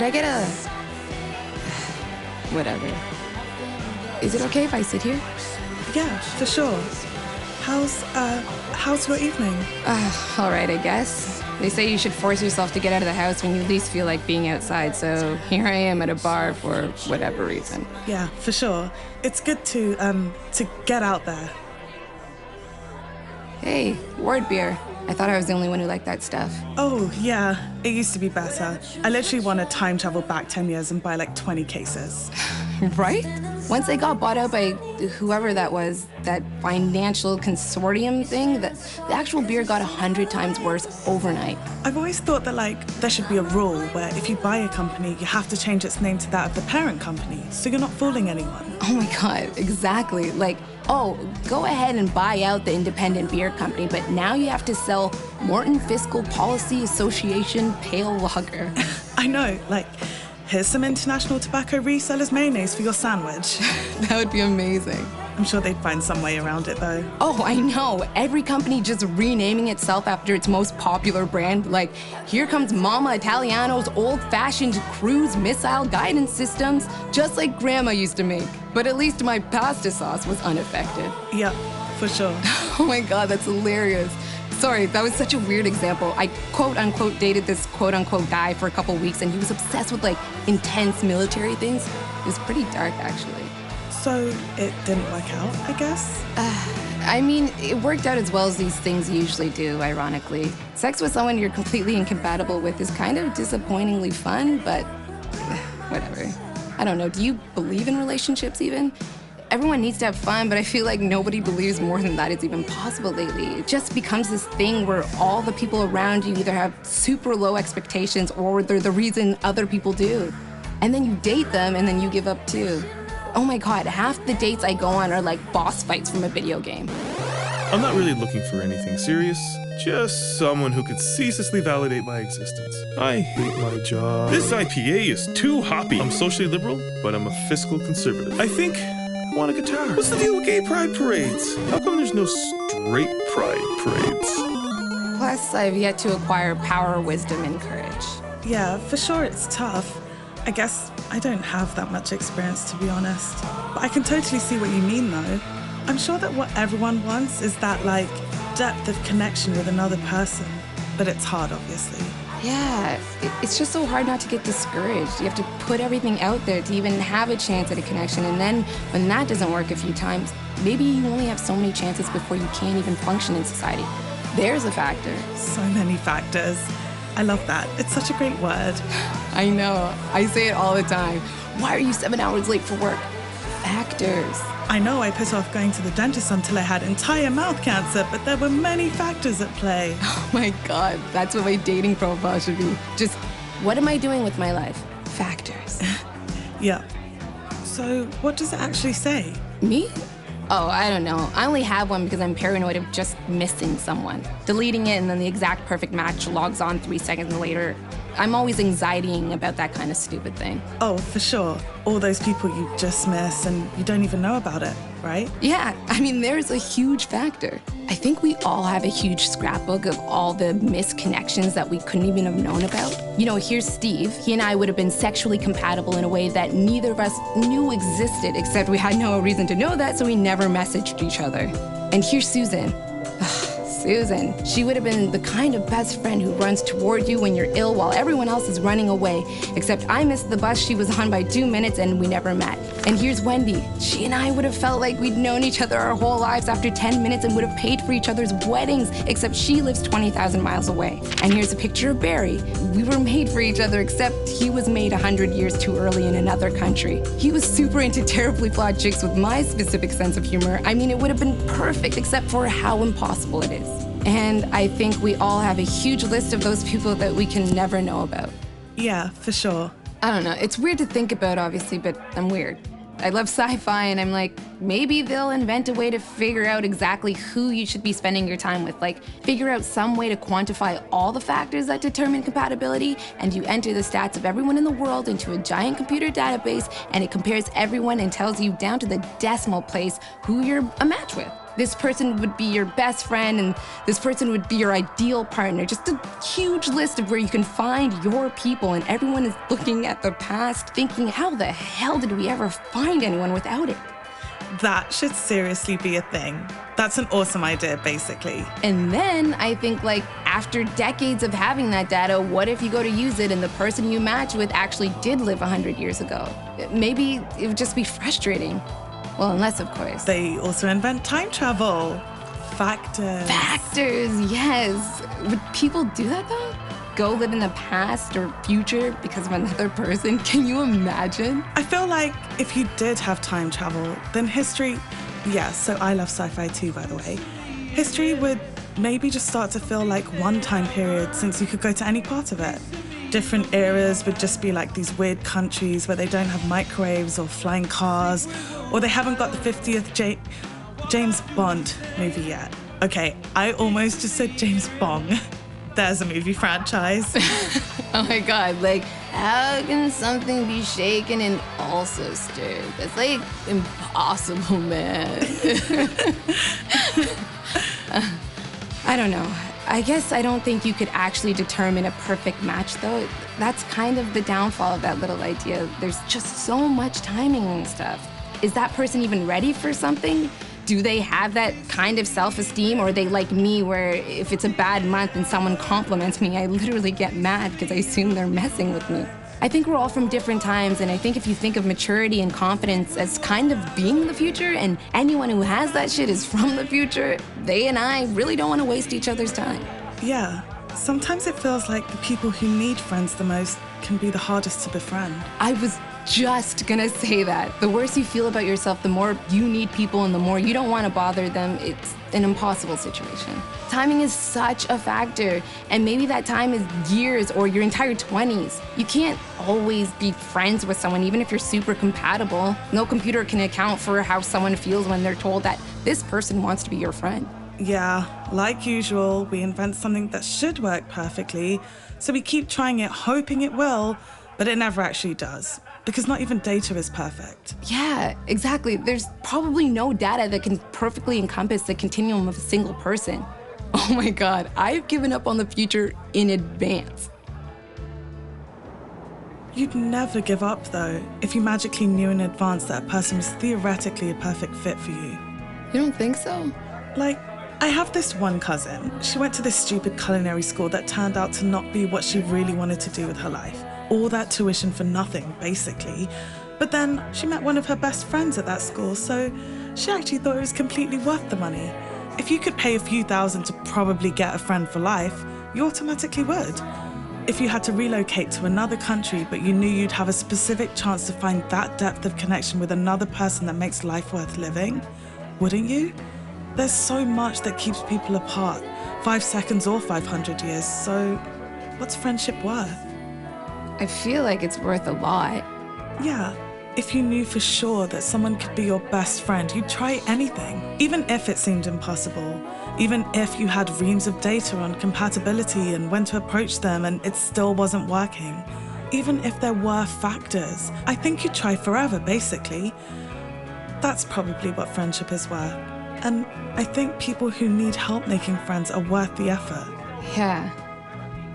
I get a... Whatever. Is it okay if I sit here? Yeah, for sure. How's your evening? All right, I guess. They say you should force yourself to get out of the house when you least feel like being outside, so here I am at a bar for whatever reason. Yeah, for sure. It's good to get out there. Hey, Ward beer. I thought I was the only one who liked that stuff. Oh, yeah, it used to be better. I literally want to time travel back 10 years and buy like 20 cases. Right? Once they got bought out by whoever that was, that financial consortium thing, the actual beer got 100 times worse overnight. I've always thought that, there should be a rule where if you buy a company, you have to change its name to that of the parent company, so you're not fooling anyone. Oh my God, exactly. Go ahead and buy out the independent beer company, but now you have to sell Morton Fiscal Policy Association Pale Lager. I know, here's some international tobacco resellers mayonnaise for your sandwich. That would be amazing. I'm sure they'd find some way around it, though. Oh, I know. Every company just renaming itself after its most popular brand. Here comes Mama Italiano's old-fashioned cruise missile guidance systems, just like Grandma used to make. But at least my pasta sauce was unaffected. Yeah, for sure. Oh my God, that's hilarious. Sorry, that was such a weird example. I quote-unquote dated this quote-unquote guy for a couple weeks, and he was obsessed with, intense military things. It was pretty dark, actually. So it didn't work out, I guess? It worked out as well as these things usually do, ironically. Sex with someone you're completely incompatible with is kind of disappointingly fun, but whatever. I don't know, do you believe in relationships even? Everyone needs to have fun, but I feel like nobody believes more than that it's even possible lately. It just becomes this thing where all the people around you either have super low expectations or they're the reason other people do. And then you date them and then you give up too. Oh my God, half the dates I go on are like boss fights from a video game. I'm not really looking for anything serious, just someone who could ceaselessly validate my existence. I hate my job. This IPA is too hoppy. I'm socially liberal, but I'm a fiscal conservative. I think I want a guitar. What's the deal with gay pride parades? How come there's no straight pride parades? Plus, I've yet to acquire power, wisdom, and courage. Yeah, for sure it's tough. I guess I don't have that much experience, to be honest. But I can totally see what you mean, though. I'm sure that what everyone wants is that, depth of connection with another person. But it's hard, obviously. Yeah, it's just so hard not to get discouraged. You have to put everything out there to even have a chance at a connection. And then when that doesn't work a few times, maybe you only have so many chances before you can't even function in society. There's a factor. So many factors. I love that. It's such a great word. I know. I say it all the time. Why are you 7 hours late for work? Factors. I know I put off going to the dentist until I had entire mouth cancer, but there were many factors at play. Oh my God, that's what my dating profile should be. Just, what am I doing with my life? Factors. Yeah. So, what does it actually say? Me? Oh, I don't know. I only have one because I'm paranoid of just missing someone. Deleting it and then the exact perfect match logs on 3 seconds later. I'm always anxietying about that kind of stupid thing. Oh, for sure. All those people you just miss and you don't even know about it, right? Yeah, there's a huge factor. I think we all have a huge scrapbook of all the missed connections that we couldn't even have known about. Here's Steve. He and I would have been sexually compatible in a way that neither of us knew existed, except we had no reason to know that, so we never messaged each other. And here's Susan. Susan. She would have been the kind of best friend who runs toward you when you're ill while everyone else is running away. Except I missed the bus she was on by 2 minutes and we never met. And here's Wendy. She and I would have felt like we'd known each other our whole lives after 10 minutes and would have paid for each other's weddings, except she lives 20,000 miles away. And here's a picture of Barry. We were made for each other, except he was made 100 years too early in another country. He was super into terribly flawed chicks with my specific sense of humor. It would have been perfect, except for how impossible it is. And I think we all have a huge list of those people that we can never know about. Yeah, for sure. I don't know. It's weird to think about, obviously, but I'm weird. I love sci-fi, and I'm like, maybe they'll invent a way to figure out exactly who you should be spending your time with. Figure out some way to quantify all the factors that determine compatibility, and you enter the stats of everyone in the world into a giant computer database, and it compares everyone and tells you down to the decimal place who you're a match with. This person would be your best friend, and this person would be your ideal partner. Just a huge list of where you can find your people, and everyone is looking at the past thinking, how the hell did we ever find anyone without it? That should seriously be a thing. That's an awesome idea, basically. And then I think, like, after decades of having that data, what if you go to use it and the person you match with actually did live 100 years ago? Maybe it would just be frustrating. Well, unless, of course. They also invent time travel. Factors. Factors, yes. Would people do that, though? Go live in the past or future because of another person? Can you imagine? I feel like if you did have time travel, then history, yeah, so I love sci-fi too, by the way. History would maybe just start to feel like one time period since you could go to any part of it. Different eras would just be like these weird countries where they don't have microwaves or flying cars, or they haven't got the 50th James Bond movie yet. Okay, I almost just said James Bong. There's a movie franchise. Oh my God, like, how can something be shaken and also stirred? That's like impossible, man. I don't know. I guess I don't think you could actually determine a perfect match, though. That's kind of the downfall of that little idea. There's just so much timing and stuff. Is that person even ready for something? Do they have that kind of self-esteem, or are they like me where if it's a bad month and someone compliments me, I literally get mad because I assume they're messing with me? I think we're all from different times, and I think if you think of maturity and confidence as kind of being the future, and anyone who has that shit is from the future, they and I really don't want to waste each other's time. Yeah, sometimes it feels like the people who need friends the most can be the hardest to befriend. I was just gonna say that. The worse you feel about yourself, the more you need people and the more you don't want to bother them. It's an impossible situation. Timing is such a factor, and maybe that time is years or your entire 20s. You can't always be friends with someone, even if you're super compatible. No computer can account for how someone feels when they're told that this person wants to be your friend. Yeah, like usual, we invent something that should work perfectly, so we keep trying it, hoping it will, but it never actually does. Because not even data is perfect. Yeah, exactly. There's probably no data that can perfectly encompass the continuum of a single person. Oh my God, I've given up on the future in advance. You'd never give up, though, if you magically knew in advance that a person was theoretically a perfect fit for you. You don't think so? Like, I have this one cousin. She went to this stupid culinary school that turned out to not be what she really wanted to do with her life. All that tuition for nothing, basically. But then she met one of her best friends at that school, so she actually thought it was completely worth the money. If you could pay a few thousand to probably get a friend for life, you automatically would. If you had to relocate to another country, but you knew you'd have a specific chance to find that depth of connection with another person that makes life worth living, wouldn't you? There's so much that keeps people apart, 5 seconds or 500 years, so what's friendship worth? I feel like it's worth a lot. Yeah, if you knew for sure that someone could be your best friend, you'd try anything, even if it seemed impossible, even if you had reams of data on compatibility and when to approach them and it still wasn't working, even if there were factors. I think you'd try forever, basically. That's probably what friendship is worth. And I think people who need help making friends are worth the effort. Yeah.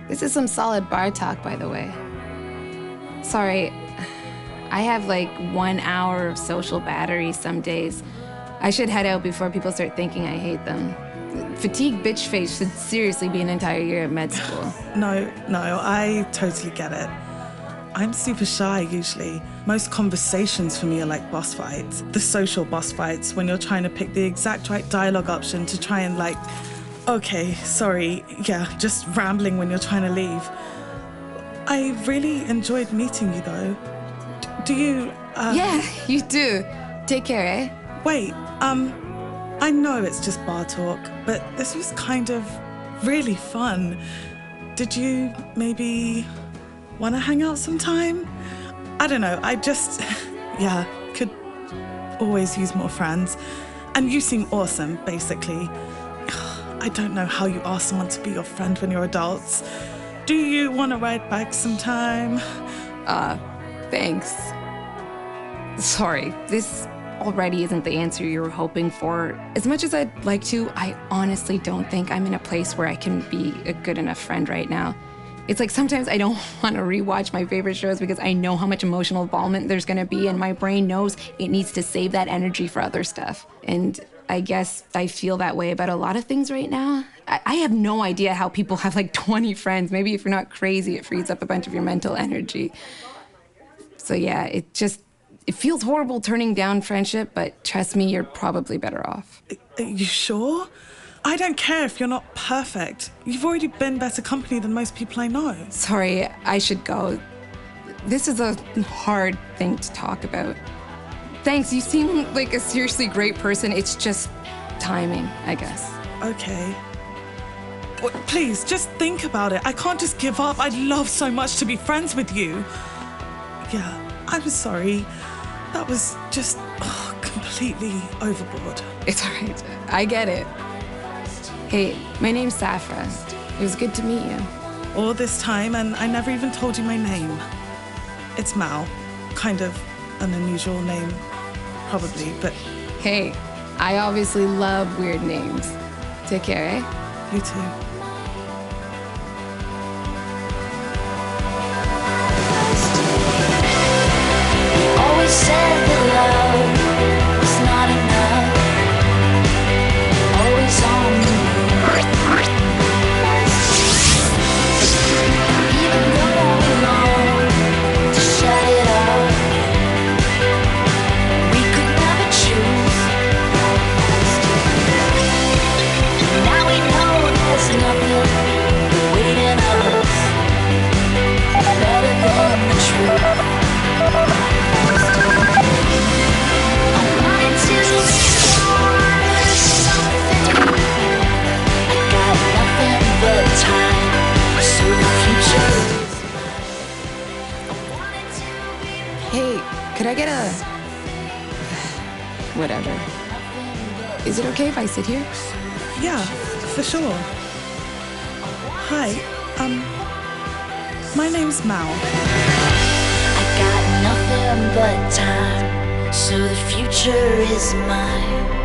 This is some solid bar talk, by the way. Sorry, I have like 1 hour of social battery some days. I should head out before people start thinking I hate them. Fatigue bitch face should seriously be an entire year at med school. No, I totally get it. I'm super shy usually. Most conversations for me are like boss fights. The social boss fights when you're trying to pick the exact right dialogue option to try and like, okay, sorry, yeah, just rambling when you're trying to leave. I really enjoyed meeting you though. Do you, Yeah, you do. Take care, eh? Wait, I know it's just bar talk, but this was kind of really fun. Did you maybe want to hang out sometime? I don't know, I just, yeah, could always use more friends. And you seem awesome, basically. I don't know how you ask someone to be your friend when you're adults. Do you want to ride bikes sometime? Thanks. Sorry, this already isn't the answer you were hoping for. As much as I'd like to, I honestly don't think I'm in a place where I can be a good enough friend right now. It's like sometimes I don't want to rewatch my favorite shows because I know how much emotional involvement there's going to be, and my brain knows it needs to save that energy for other stuff. And I guess I feel that way about a lot of things right now. I have no idea how people have like 20 friends. Maybe if you're not crazy, it frees up a bunch of your mental energy. So yeah, it feels horrible turning down friendship, but trust me, you're probably better off. Are you sure? I don't care if you're not perfect. You've already been better company than most people I know. Sorry, I should go. This is a hard thing to talk about. Thanks, you seem like a seriously great person. It's just timing, I guess. Okay. Please, just think about it. I can't just give up. I'd love so much to be friends with you. Yeah, I'm sorry. That was just completely overboard. It's all right. I get it. Hey, my name's Safra. It was good to meet you. All this time, and I never even told you my name. It's Mal. Kind of an unusual name, probably, but... Hey, I obviously love weird names. Take care, eh? You too. Always said that love was not enough. Always on the move. Even though we long to shut it off, we could never choose. Now we know there's nothing waiting us better than the truth. Hey, could I get a... whatever. Is it okay if I sit here? Yeah, for sure. Hi, my name's Mal. I got nothing but time, so the future is mine.